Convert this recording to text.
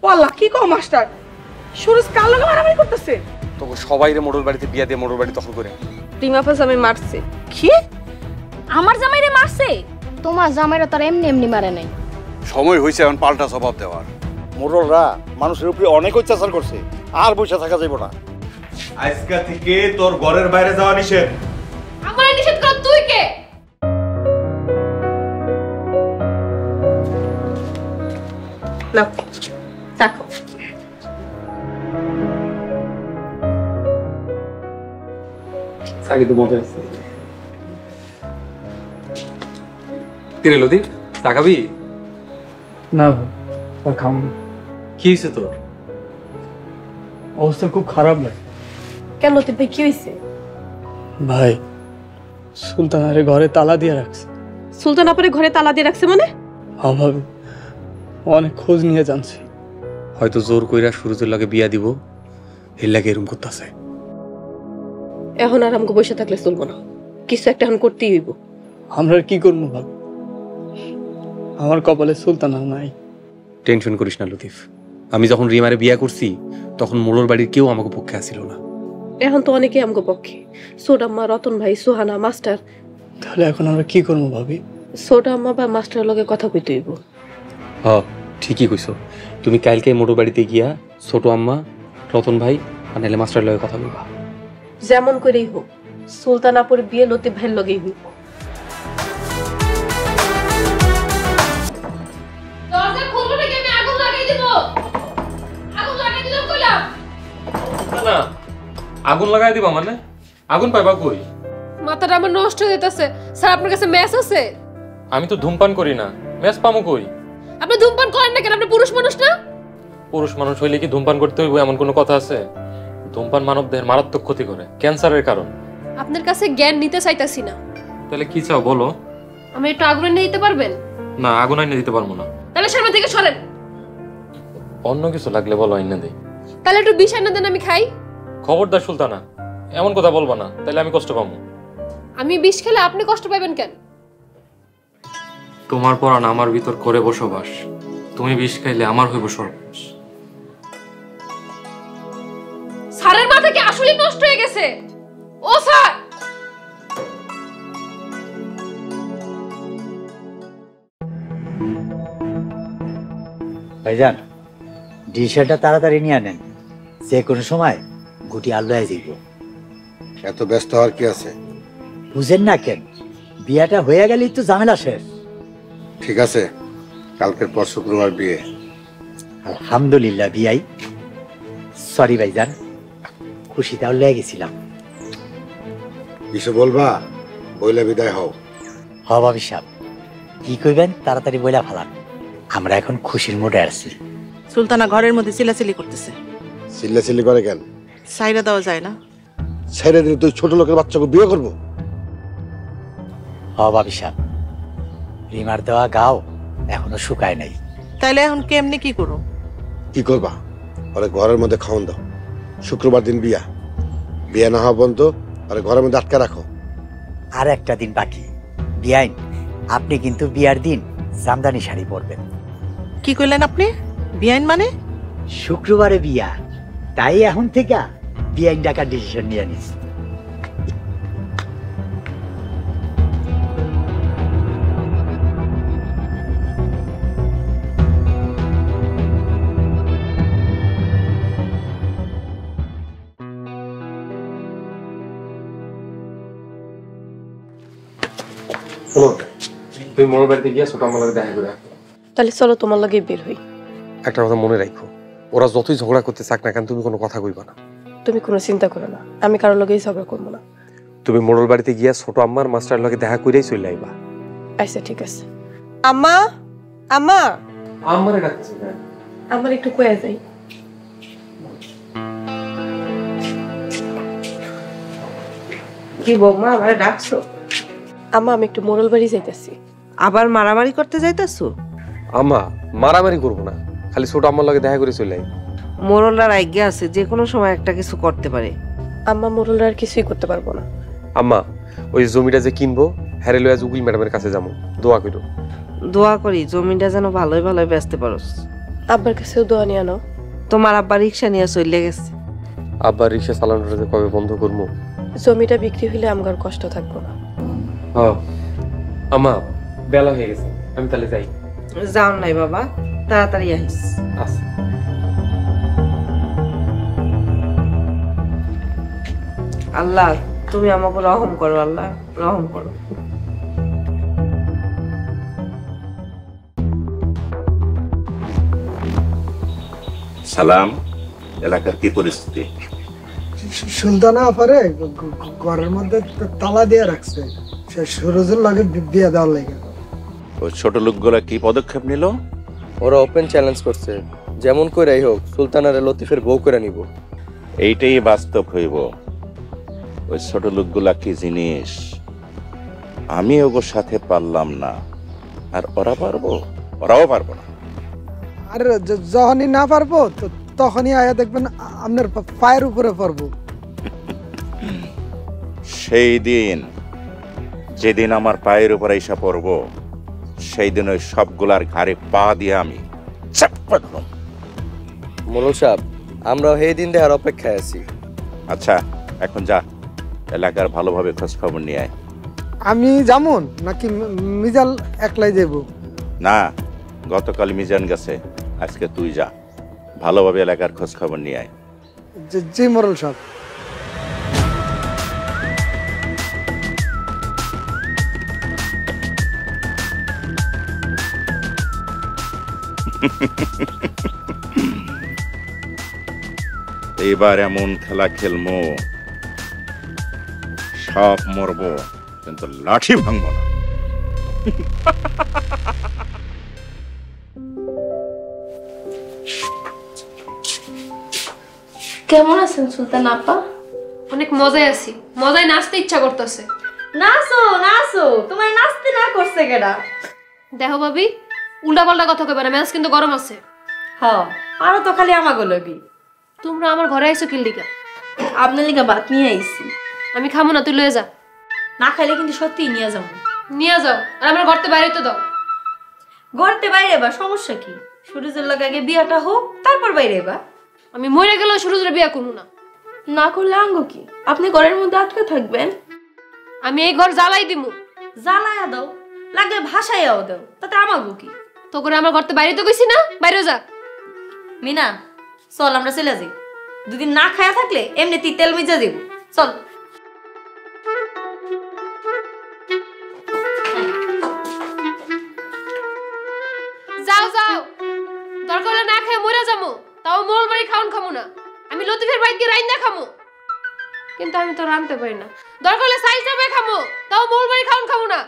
ওয়াল্লাহ কি কও মাস্টার, সুরজ কার লগে মারামারি করতেছে? তোকে সবাইরে মোড়ল বাড়িতে বিয়া দিয়ে মোড়ল বাড়ি দখল করে রিমাফা জামাই মারছে। কি? আমার জামাইরে মারছে? তোমার জামাইরা তার এমনি এমনি মারে নাই। সময় হয়েছে এখন পাল্টা জবাব দেওয়ার। মোড়লরা মানুষের উপরে অনেক অত্যাচার করছে, আর বসে থাকা যাইব না। আজকে থেকে তোর ঘরের বাইরে যাওয়া নিষেধ। আমারে নিষেধ কর তুই কে? না দেখো আগে তো মজা আছে। কিরে লতিফ, চা খাবি? না ভাই, আর খাবো না। কি হয়েছে তোর? অবস্থা খুব খারাপ ভাই। কেন লতিফ ভাই কি হইছে? ভাই সুলতানারে ঘরে তালা দিয়ে রাখছে। সুলতান আপুরে ঘরে তালা দিয়ে রাখছে মানে? অভাবে অনেক খোঁজ নিয়ে জানছি। হয়তো জোর কইরা সুরজের লগে বিয়া দিব, এর লাগে এরকম করতেছে। এখন আর আমাকে বসে থাকলে চলবো না, কিছু একটা এখন করতেই হইব। আমরা আর কি করবো ভাবি, আমার কপালে সুলতানা নাই। টেনশন করিস না লতিফ, আমি যখন রিমারে বিয়া করছি তখন মোড়ল বাড়ির কেউ আমাকে পক্ষে আসিল না। এখন তো অনেকে আমাকে পক্ষে, সোডাম্মা, রতন ভাই, সোহানা, মাস্টার। তাহলে এখন আমরা কি করবো ভাবি? সোডাম্মা বা মাস্টারের লগে কথা কইতে হইব। হ ঠিকই কইছো, তুমি কালকে মোড়ল বাড়িতে গিয়া ছোট আম্মা, রতন ভাই আর নাহলে মাস্টারের লগে কথা বলবা। যেমন করেই হোক সুলতান আপুর বিয়ে লতিফ ভাইয়ের লগেই হইব। দরজা খুলবো নাকি আমি আগুন লাগাই দেব? আগুন লাগাই দিলাম কইলাম। না আগুন লাগাই দিবা মানে? আগুন পাইবা কই? মাথাটা আমার নষ্ট হয়ে যাচ্ছে স্যার। আপনার কাছে ম্যাচ আছে? আমি তো ধূমপান করি না, ম্যাচ পামু কই? আপনি ধূমপান করেন না কেন? আপনি পুরুষ মানুষ না? পুরুষ মানুষ হইলে কি ধূমপান করতে হইব এমন কোনো কথা আছে? ধূমপান মানবদেহের মারাত্মক ক্ষতি করে, ক্যান্সারের কারণ। আপনার কাছে জ্ঞান নিতে চাইতাছি না। তাহলে কি চাও বলো? আমি একটু আগুন এনে দিতে পারবেন? না আগুন আইনে দিতে পারবো না। তাহলে সামনে থেকে সরেন। অন্য কিছু লাগলে বলো আইনে দেই। তাহলে একটু বিষ এনে দেন আমি খাই। খবরদার সুলতানা, এমন কথা বলবা না, তাহলে আমি কষ্ট পাবো। আমি বিষ খেলে আপনি কষ্ট পাবেন কেন? তোমার পরাণ আমার ভিতর করে বসবাস, তুমি বিষ খাইলে আমার হইব সর্বনাশ। স্যারের মাথা কি আসলে নষ্ট হয়ে গেছে? ও স্যার, ভাইজান ডিশটা তাড়াতাড়ি নিয়ে আনেন, যে কোনো সময় গুটি আল্লাহ যাইব। এত ব্যস্ত হওয়ার কি আছে? বুঝেন না কেন, বিয়াটা হয়ে গেলেই তো ঝামেলা শেষ। ঠিক আছে, কালকের পর শুক্রবার বিয়ে। আলহামদুলিল্লাহ বিয়াই। সরি ভাইজান, খুশিতে আল্লাহ গেছিলাম। কিছু বলবা? বইলে বিদায় হও। হ ভাবি সাহেব, কি কইবেন তাড়াতাড়ি বইলা ফালান, আমরা এখন খুশির মোডে আছি। সুলতানা ঘরের মধ্যে চিল্লাচিল্লি করতেছে। চিল্লাচিল্লি করে কেন? সাইরা দেওয়া যায় না? ছেড়ে দিলে তুই ছোট লোকের বাচ্চাকে বিয়ে করবো? হ ভাবি সাহেব, রিমার দেওয়া গাও এখনো শুকায় নাই। তাইলে এখন কেমনে কি করো? কি করবা? ওরে ঘরের মধ্যে খাওয়ান দাও। শুক্রবার দিন বিয়া, বিয়া না হওয়া পর্যন্ত ওরে ঘরের মধ্যে আটকে রাখো। আর একটা দিন বাকি। বিয়াইন, আপনি কিন্তু বিয়ার দিন জামদানি শাড়ি পরবেন। কি কইলেন আপনি? বিয়াইন মানে? শুক্রবারে বিয়া, তাই এখন থেকে বিয়াইন ডাকার ডিসিশন নিয়ে নিস। তুমি মোড়ল বাড়িতে গিয়া ছোট আমার লগে দেখা করে। তাহলে চলো তোমার লগে বের হই। একটা কথা মনে রাখো, ওরা যতই ঝগড়া করতে চাক না কেন তুমি কোনো কথা কইবা না। তুমি কোনো চিন্তা করো না, আমি কারোর লগেই ঝগড়া করবো না। তুমি মোড়ল বাড়িতে গিয়া ছোট আম্মার মাস্টার লগে দেখা কইরাই চলে আইবা। আচ্ছা ঠিক আছে। আম্মা, আম্মা, আমারে ডাকছে না, আমার একটু কয়ে যাই। কি বৌমা আমারে ডাকছো? আম্মা আমি একটু মোড়ল বাড়ি যাইতেছি। আবার মারামারি করতে যাইতাছো? আম্মা মারামারি করবো না, খালি ছোট আম্মার লগে দেখা করে চলে আই। মোরলার আজ্ঞা আছে, যে কোনো সময় একটা কিছু করতে পারে। আম্মা মোড়লরা আর কিছুই করতে পারবো না। আম্মা ওই জমিটা যে কিনবো হ্যারে লয়া উকিল ম্যাডামের কাছে যাবো, দোয়া করো। দোয়া করি জমিটা যেন ভালোই ভালোই বেচতে পারোস। আব্বার কাছেও দোয়া নিয়ে আনো। তোমার আব্বা রিক্সা নিয়ে চলে গেছে। আব্বার রিক্সা চালানোটা যে কবে বন্ধ করবো? জমিটা বিক্রি হইলে আমার কষ্ট থাকবো না। হ্যাঁ আম্মা, বেলা হয়ে গেছে, আমি তাহলে যাই। যাও নাই বাবা, তাড়াতাড়ি আহিস। আচ্ছা। আল্লাহ তুমি আমাকে রহম করো, আল্লাহ রহম করো। সালাম, এলাকার কি পরিস্থিতি? সুলতানা আপারে ঘরের মধ্যে তালা দিয়ে রাখছে, সে সুরজের লাগে বিয়ে দেওয়ার লাগে। ওই ছোট লোকগুলা কি পদক্ষেপ নিল? ওরা ওপেন চ্যালেঞ্জ করছে, যেমন করেই হোক সুলতানারে লতিফের বউ করে নিব। এইটাই বাস্তব হইব। ওই ছোট লোকগুলা কি জিনিস, আমি ওগোর সাথে পারলাম না, আর ওরা পারবো? ওরাও পারবো না। আর যখনই না পারবো তখনই আয়া দেখবেন আপনার পায়ের উপরে পড়বো। সেই দিন যেদিন আমার পায়ের উপরে এসে পড়বো, সেই দিন ওই সবগুলার ঘাড়ে পা দিয়ে আমি চাপ্পা ধরব। মোড়ল সাহেব, আমরাও সেই দিন দেখার অপেক্ষায় আছি। আচ্ছা, এখন যা, এলাকার ভালোভাবে খোঁজ খবর নিয়ে আয়। আমি যেমন নাকি মিজাল একলাই যাব? না, গতকাল মিজান গেছে, আজকে তুই যা, ভালোভাবে এলাকার খোঁজ খবর নিয়ে আয়। জি মোড়ল সাহেব। এইবার এমন খেলা খেলবো, সব মরবো কিন্তু লাঠি ভাঙবো না। কেমন আছেন সুলতান আপা? অনেক মজায় আছি, মজায় নাচতে ইচ্ছা করতেছে। নাচো নাচো, তোমার নাচতে না করছে কেডা? দেখো ভাবি, উল্টা পাল্টা কথা কইবা না, মেজাজ কিন্তু গরম আছে। হ্যাঁ, আরো তো খালি আমাগো লগি। তোমরা আমার ঘরে আইছো কি লিগা? আপনার লিগা ভাত নিয়ে আইছি। আমি খামো না, তুই লয়ে যা। না খাইলে কিন্তু সত্যিই নিয়ে যাবো। নিয়ে যাও, আর আমার ঘরতে বাইরে তো দাও। গড়তে বাইরে বা সমস্যা কি? সুরজের লগে আগে বিয়াটা হোক, তারপর বাইরে বা। আমি মরে গেলেও সুরজের বিয়া করবো না। না করলে আঙ্গ কি? আপনি ঘরের মধ্যে আটকে থাকবেন? আমি এই ঘর জ্বালাই দিমু। জ্বালায়া দাও, লাগলে ভাসাইয়াও দাও, তাতে আমাগো কি? তো করে আমার ঘরতে বাইরে তো কইছি না, বাইরে যা। মিনা, চল আমরা চলে যাই। দুদিন না খায়া থাকলে এমনিতেই তেল মিজা দিব। চল। যাও যাও, দরকার হলে না খেয়ে মরে যাবো, তাও মোল বাড়ি খাওন খামু না। আমি লতিফের বাড়িতে গিয়ে রাইন্দা খামু, কিন্তু আমি তো রানতে পারি না। দরকার হলে সাইজ খামু, তাও মোল বাড়ি খাওন খামু না।